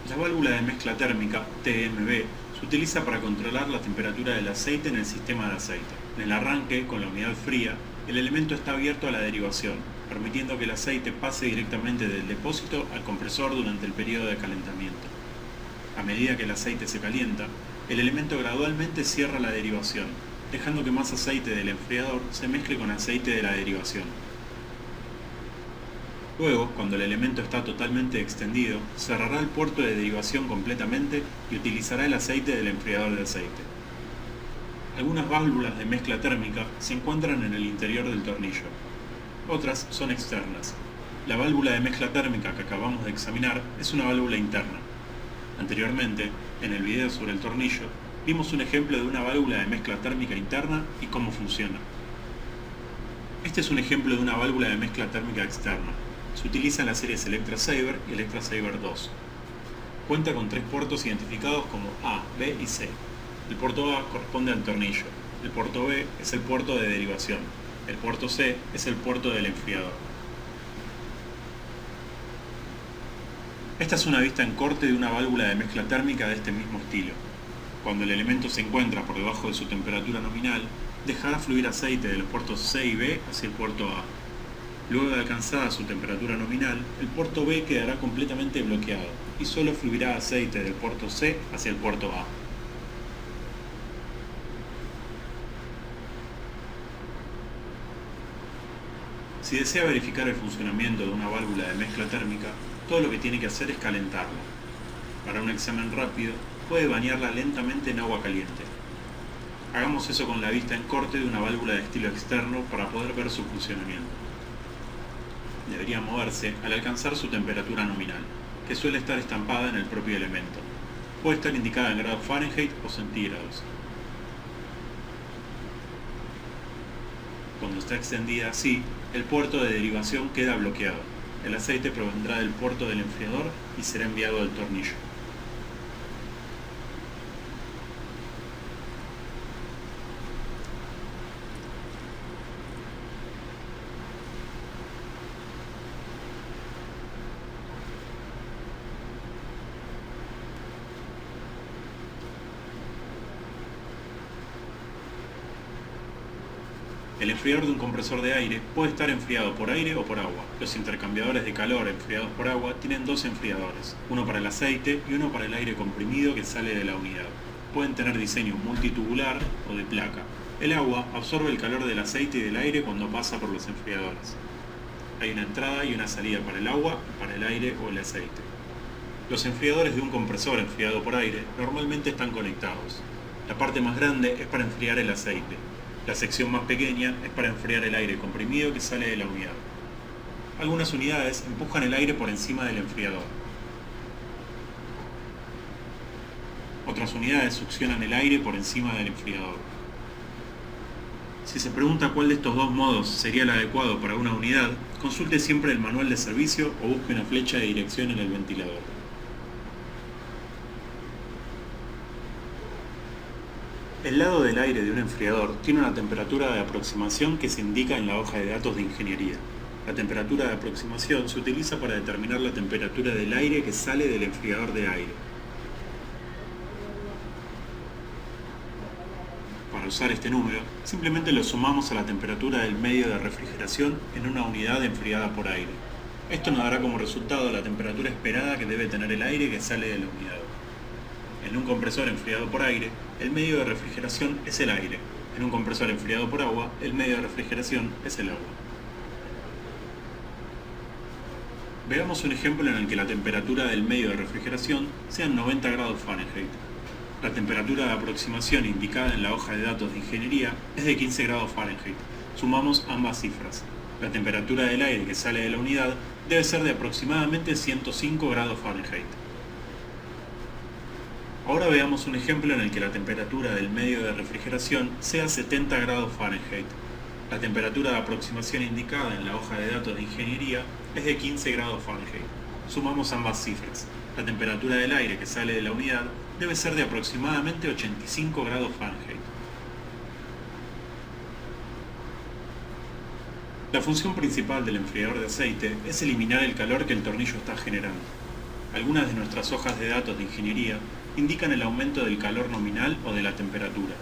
La válvula de mezcla térmica, TMB, se utiliza para controlar la temperatura del aceite en el sistema de aceite. En el arranque, con la unidad fría, el elemento está abierto a la derivación, permitiendo que el aceite pase directamente del depósito al compresor durante el periodo de calentamiento. A medida que el aceite se calienta, el elemento gradualmente cierra la derivación, dejando que más aceite del enfriador se mezcle con aceite de la derivación. Luego, cuando el elemento está totalmente extendido, cerrará el puerto de derivación completamente y utilizará el aceite del enfriador de aceite. Algunas válvulas de mezcla térmica se encuentran en el interior del tornillo. Otras son externas. La válvula de mezcla térmica que acabamos de examinar es una válvula interna. Anteriormente, en el video sobre el tornillo, vimos un ejemplo de una válvula de mezcla térmica interna y cómo funciona. Este es un ejemplo de una válvula de mezcla térmica externa. Se utiliza en las series Electra Saver y Electra Saver 2. Cuenta con 3 puertos identificados como A, B y C. El puerto A corresponde al tornillo, el puerto B es el puerto de derivación, el puerto C es el puerto del enfriador. Esta es una vista en corte de una válvula de mezcla térmica de este mismo estilo. Cuando el elemento se encuentra por debajo de su temperatura nominal, dejará fluir aceite de los puertos C y B hacia el puerto A. Luego de alcanzada su temperatura nominal, el puerto B quedará completamente bloqueado y solo fluirá aceite del puerto C hacia el puerto A. Si desea verificar el funcionamiento de una válvula de mezcla térmica, todo lo que tiene que hacer es calentarla. Para un examen rápido, puede bañarla lentamente en agua caliente. Hagamos eso con la vista en corte de una válvula de estilo externo para poder ver su funcionamiento. Debería moverse al alcanzar su temperatura nominal, que suele estar estampada en el propio elemento. Puede estar indicada en grados Fahrenheit o centígrados. Cuando está extendida así, el puerto de derivación queda bloqueado. El aceite provendrá del puerto del enfriador y será enviado al tornillo. El enfriador de un compresor de aire puede estar enfriado por aire o por agua. Los intercambiadores de calor enfriados por agua tienen 2 enfriadores, uno para el aceite y uno para el aire comprimido que sale de la unidad. Pueden tener diseño multitubular o de placa. El agua absorbe el calor del aceite y del aire cuando pasa por los enfriadores. Hay una entrada y una salida para el agua, para el aire o el aceite. Los enfriadores de un compresor enfriado por aire normalmente están conectados. La parte más grande es para enfriar el aceite. La sección más pequeña es para enfriar el aire comprimido que sale de la unidad. Algunas unidades empujan el aire por encima del enfriador. Otras unidades succionan el aire por encima del enfriador. Si se pregunta cuál de estos dos modos sería el adecuado para una unidad, consulte siempre el manual de servicio o busque una flecha de dirección en el ventilador. El lado del aire de un enfriador tiene una temperatura de aproximación que se indica en la hoja de datos de ingeniería. La temperatura de aproximación se utiliza para determinar la temperatura del aire que sale del enfriador de aire. Para usar este número, simplemente lo sumamos a la temperatura del medio de refrigeración en una unidad enfriada por aire. Esto nos dará como resultado la temperatura esperada que debe tener el aire que sale de la unidad. En un compresor enfriado por aire, el medio de refrigeración es el aire. En un compresor enfriado por agua, el medio de refrigeración es el agua. Veamos un ejemplo en el que la temperatura del medio de refrigeración sea 90 grados Fahrenheit. La temperatura de aproximación indicada en la hoja de datos de ingeniería es de 15 grados Fahrenheit. Sumamos ambas cifras. La temperatura del aire que sale de la unidad debe ser de aproximadamente 105 grados Fahrenheit. Ahora veamos un ejemplo en el que la temperatura del medio de refrigeración sea 70 grados Fahrenheit. La temperatura de aproximación indicada en la hoja de datos de ingeniería es de 15 grados Fahrenheit. Sumamos ambas cifras. La temperatura del aire que sale de la unidad debe ser de aproximadamente 85 grados Fahrenheit. La función principal del enfriador de aceite es eliminar el calor que el tornillo está generando. Algunas de nuestras hojas de datos de ingeniería indican el aumento del calor nominal o de la temperatura.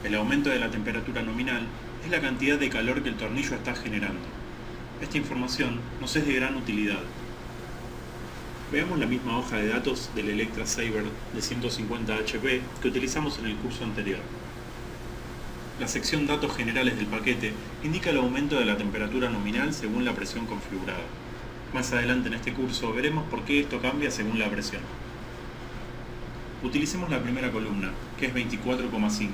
El aumento de la temperatura nominal es la cantidad de calor que el tornillo está generando. Esta información nos es de gran utilidad. Veamos la misma hoja de datos del Electra Saber de 150 HP que utilizamos en el curso anterior. La sección Datos generales del paquete indica el aumento de la temperatura nominal según la presión configurada. Más adelante en este curso veremos por qué esto cambia según la presión. Utilicemos la primera columna, que es 24,5.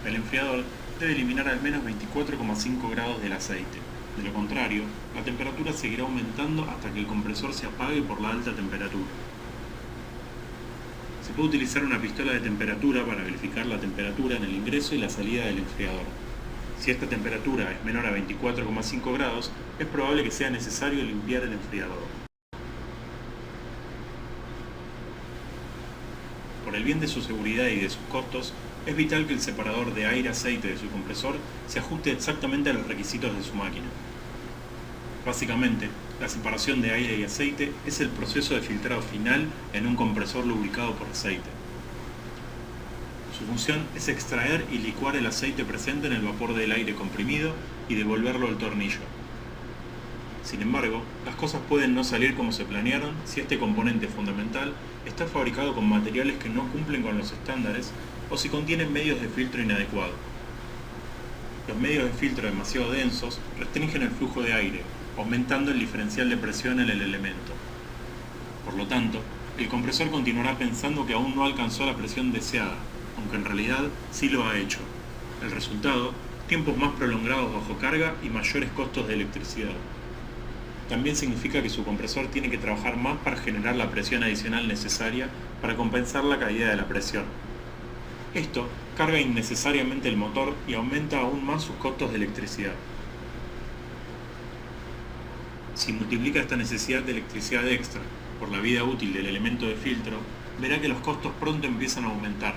El enfriador debe eliminar al menos 24,5 grados del aceite. De lo contrario, la temperatura seguirá aumentando hasta que el compresor se apague por la alta temperatura. Se puede utilizar una pistola de temperatura para verificar la temperatura en el ingreso y la salida del enfriador. Si esta temperatura es menor a 24,5 grados, es probable que sea necesario limpiar el enfriador. Por el bien de su seguridad y de sus costos, es vital que el separador de aire-aceite de su compresor se ajuste exactamente a los requisitos de su máquina. Básicamente, la separación de aire y aceite es el proceso de filtrado final en un compresor lubricado por aceite. Su función es extraer y licuar el aceite presente en el vapor del aire comprimido y devolverlo al tornillo. Sin embargo, las cosas pueden no salir como se planearon si este componente fundamental está fabricado con materiales que no cumplen con los estándares o si contienen medios de filtro inadecuados. Los medios de filtro demasiado densos restringen el flujo de aire, aumentando el diferencial de presión en el elemento. Por lo tanto, el compresor continuará pensando que aún no alcanzó la presión deseada, aunque en realidad sí lo ha hecho. El resultado, tiempos más prolongados bajo carga y mayores costos de electricidad. También significa que su compresor tiene que trabajar más para generar la presión adicional necesaria para compensar la caída de la presión. Esto carga innecesariamente el motor y aumenta aún más sus costos de electricidad. Si multiplica esta necesidad de electricidad extra por la vida útil del elemento de filtro, verá que los costos pronto empiezan a aumentar.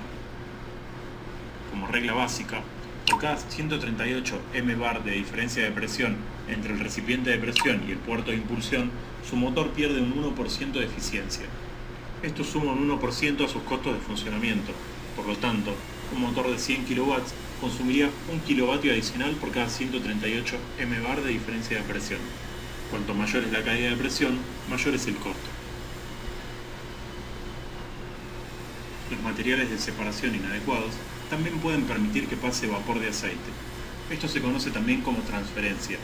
Como regla básica, por cada 138 mbar de diferencia de presión entre el recipiente de presión y el puerto de impulsión, su motor pierde un 1% de eficiencia. Esto suma un 1% a sus costos de funcionamiento. Por lo tanto, un motor de 100 kW consumiría 1 kW adicional por cada 138 mbar de diferencia de presión. Cuanto mayor es la caída de presión, mayor es el costo. Los materiales de separación inadecuados también pueden permitir que pase vapor de aceite. Esto se conoce también como transferencia.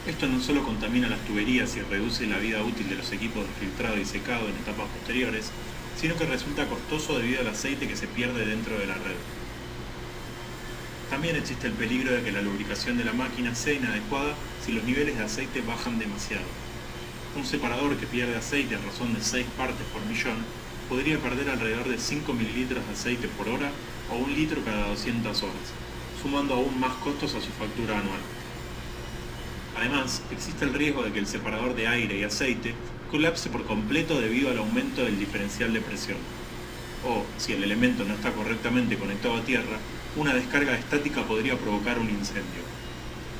Esto no solo contamina las tuberías y reduce la vida útil de los equipos de filtrado y secado en etapas posteriores, sino que resulta costoso debido al aceite que se pierde dentro de la red. También existe el peligro de que la lubricación de la máquina sea inadecuada si los niveles de aceite bajan demasiado. Un separador que pierde aceite a razón de 6 partes por millón podría perder alrededor de 5 mililitros de aceite por hora o 1 litro cada 200 horas, sumando aún más costos a su factura anual. Además, existe el riesgo de que el separador de aire y aceite colapse por completo debido al aumento del diferencial de presión. O, si el elemento no está correctamente conectado a tierra, una descarga estática podría provocar un incendio.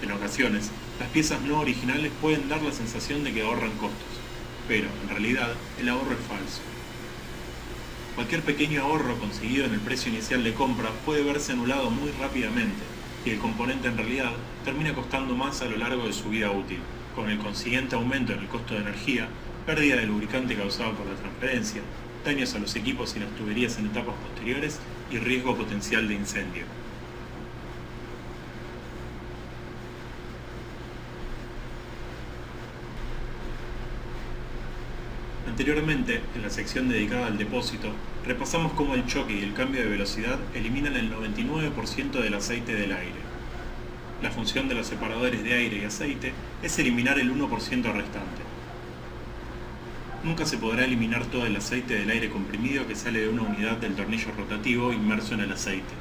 En ocasiones, las piezas no originales pueden dar la sensación de que ahorran costos, pero en realidad el ahorro es falso. Cualquier pequeño ahorro conseguido en el precio inicial de compra puede verse anulado muy rápidamente, y el componente en realidad termina costando más a lo largo de su vida útil, con el consiguiente aumento en el costo de energía, pérdida de lubricante causado por la transferencia, daños a los equipos y las tuberías en etapas posteriores y riesgo potencial de incendio. Anteriormente, en la sección dedicada al depósito, repasamos cómo el choque y el cambio de velocidad eliminan el 99% del aceite del aire. La función de los separadores de aire y aceite es eliminar el 1% restante. Nunca se podrá eliminar todo el aceite del aire comprimido que sale de una unidad del tornillo rotativo inmerso en el aceite.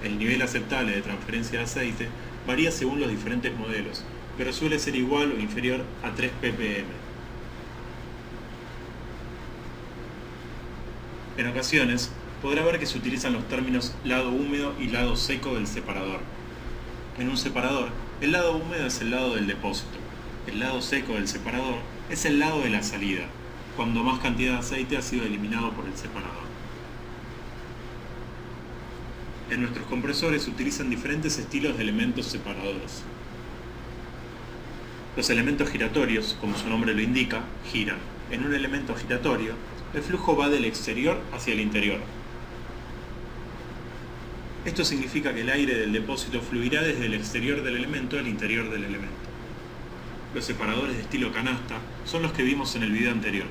El nivel aceptable de transferencia de aceite varía según los diferentes modelos, pero suele ser igual o inferior a 3 ppm. En ocasiones, podrá ver que se utilizan los términos lado húmedo y lado seco del separador. En un separador, el lado húmedo es el lado del depósito. El lado seco del separador es el lado de la salida. cuando más cantidad de aceite ha sido eliminado por el separador. En nuestros compresores se utilizan diferentes estilos de elementos separadores. Los elementos giratorios, como su nombre lo indica, giran. En un elemento giratorio, el flujo va del exterior hacia el interior. Esto significa que el aire del depósito fluirá desde el exterior del elemento al interior del elemento. Los separadores de estilo canasta son los que vimos en el video anterior.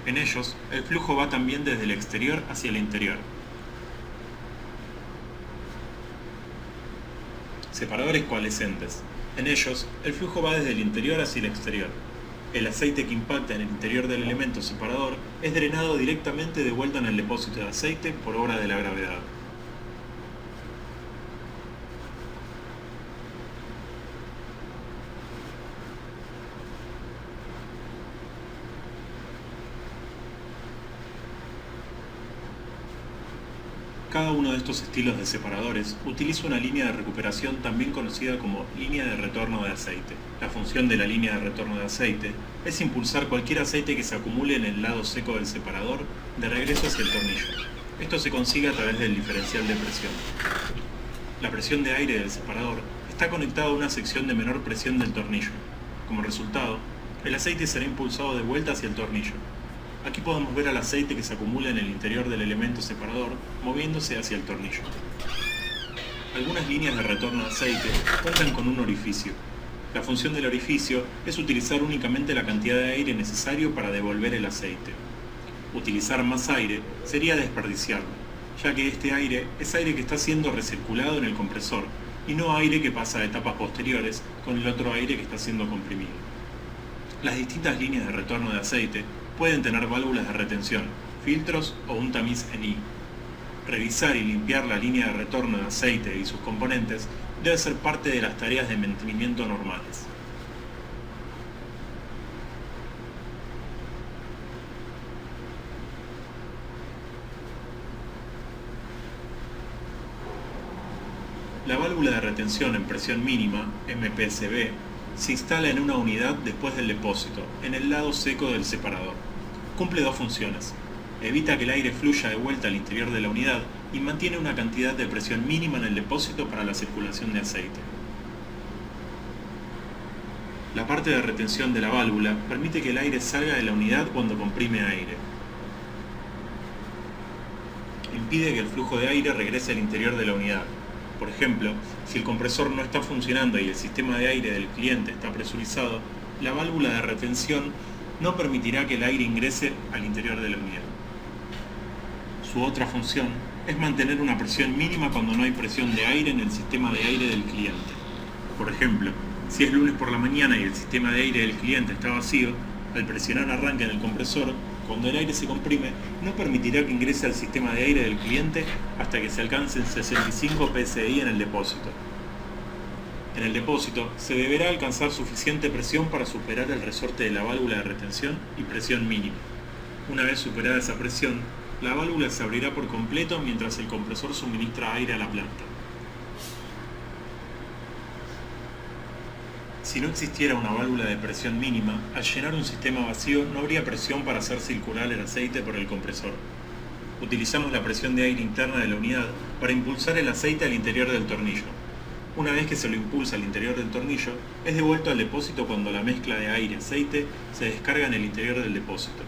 En ellos, el flujo va también desde el exterior hacia el interior. Separadores coalescentes. En ellos, el flujo va desde el interior hacia el exterior. El aceite que impacta en el interior del elemento separador es drenado directamente de vuelta en el depósito de aceite por obra de la gravedad. Cada uno de estos estilos de separadores utiliza una línea de recuperación también conocida como línea de retorno de aceite. La función de la línea de retorno de aceite es impulsar cualquier aceite que se acumule en el lado seco del separador de regreso hacia el tornillo. Esto se consigue a través del diferencial de presión. La presión de aire del separador está conectada a una sección de menor presión del tornillo. Como resultado, el aceite será impulsado de vuelta hacia el tornillo. Aquí podemos ver al aceite que se acumula en el interior del elemento separador moviéndose hacia el tornillo. Algunas líneas de retorno de aceite cuentan con un orificio. La función del orificio es utilizar únicamente la cantidad de aire necesario para devolver el aceite. Utilizar más aire sería desperdiciarlo, ya que este aire es aire que está siendo recirculado en el compresor y no aire que pasa a etapas posteriores con el otro aire que está siendo comprimido. Las distintas líneas de retorno de aceite pueden tener válvulas de retención, filtros o un tamiz ENI. Revisar y limpiar la línea de retorno de aceite y sus componentes debe ser parte de las tareas de mantenimiento normales. La válvula de retención en presión mínima, MPSB, se instala en una unidad después del depósito, en el lado seco del separador. Cumple dos funciones. Evita que el aire fluya de vuelta al interior de la unidad y mantiene una cantidad de presión mínima en el depósito para la circulación de aceite. La parte de retención de la válvula permite que el aire salga de la unidad cuando comprime aire. Impide que el flujo de aire regrese al interior de la unidad. Por ejemplo, si el compresor no está funcionando y el sistema de aire del cliente está presurizado, la válvula de retención no permitirá que el aire ingrese al interior de la unidad. Su otra función es mantener una presión mínima cuando no hay presión de aire en el sistema de aire del cliente. Por ejemplo, si es lunes por la mañana y el sistema de aire del cliente está vacío, al presionar arranque en el compresor, cuando el aire se comprime, no permitirá que ingrese al sistema de aire del cliente hasta que se alcancen 65 psi en el depósito. En el depósito se deberá alcanzar suficiente presión para superar el resorte de la válvula de retención y presión mínima. Una vez superada esa presión, la válvula se abrirá por completo mientras el compresor suministra aire a la planta. Si no existiera una válvula de presión mínima, al llenar un sistema vacío no habría presión para hacer circular el aceite por el compresor. Utilizamos la presión de aire interna de la unidad para impulsar el aceite al interior del tornillo. Una vez que se lo impulsa al interior del tornillo, es devuelto al depósito cuando la mezcla de aire-aceite se descarga en el interior del depósito.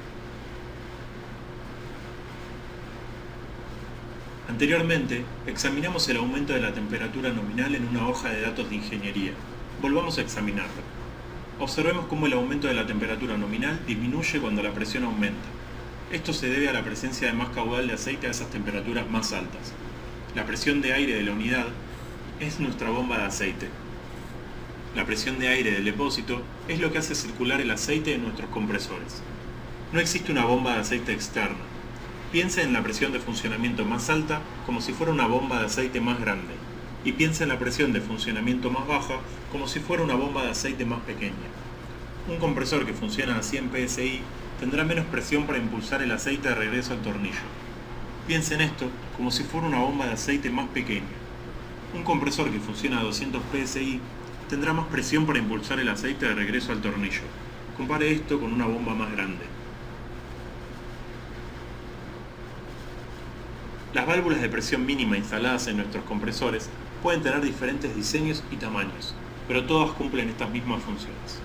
Anteriormente, examinamos el aumento de la temperatura nominal en una hoja de datos de ingeniería. Volvamos a examinarlo. Observemos cómo el aumento de la temperatura nominal disminuye cuando la presión aumenta. Esto se debe a la presencia de más caudal de aceite a esas temperaturas más altas. La presión de aire de la unidad es nuestra bomba de aceite. La presión de aire del depósito es lo que hace circular el aceite en nuestros compresores. No existe una bomba de aceite externa. Piense en la presión de funcionamiento más alta como si fuera una bomba de aceite más grande, y piense en la presión de funcionamiento más baja como si fuera una bomba de aceite más pequeña. Un compresor que funciona a 100 psi tendrá menos presión para impulsar el aceite de regreso al tornillo. Piense en esto como si fuera una bomba de aceite más pequeña. Un compresor que funciona a 200 psi tendrá más presión para impulsar el aceite de regreso al tornillo. Compare esto con una bomba más grande. Las válvulas de presión mínima instaladas en nuestros compresores pueden tener diferentes diseños y tamaños, pero todas cumplen estas mismas funciones.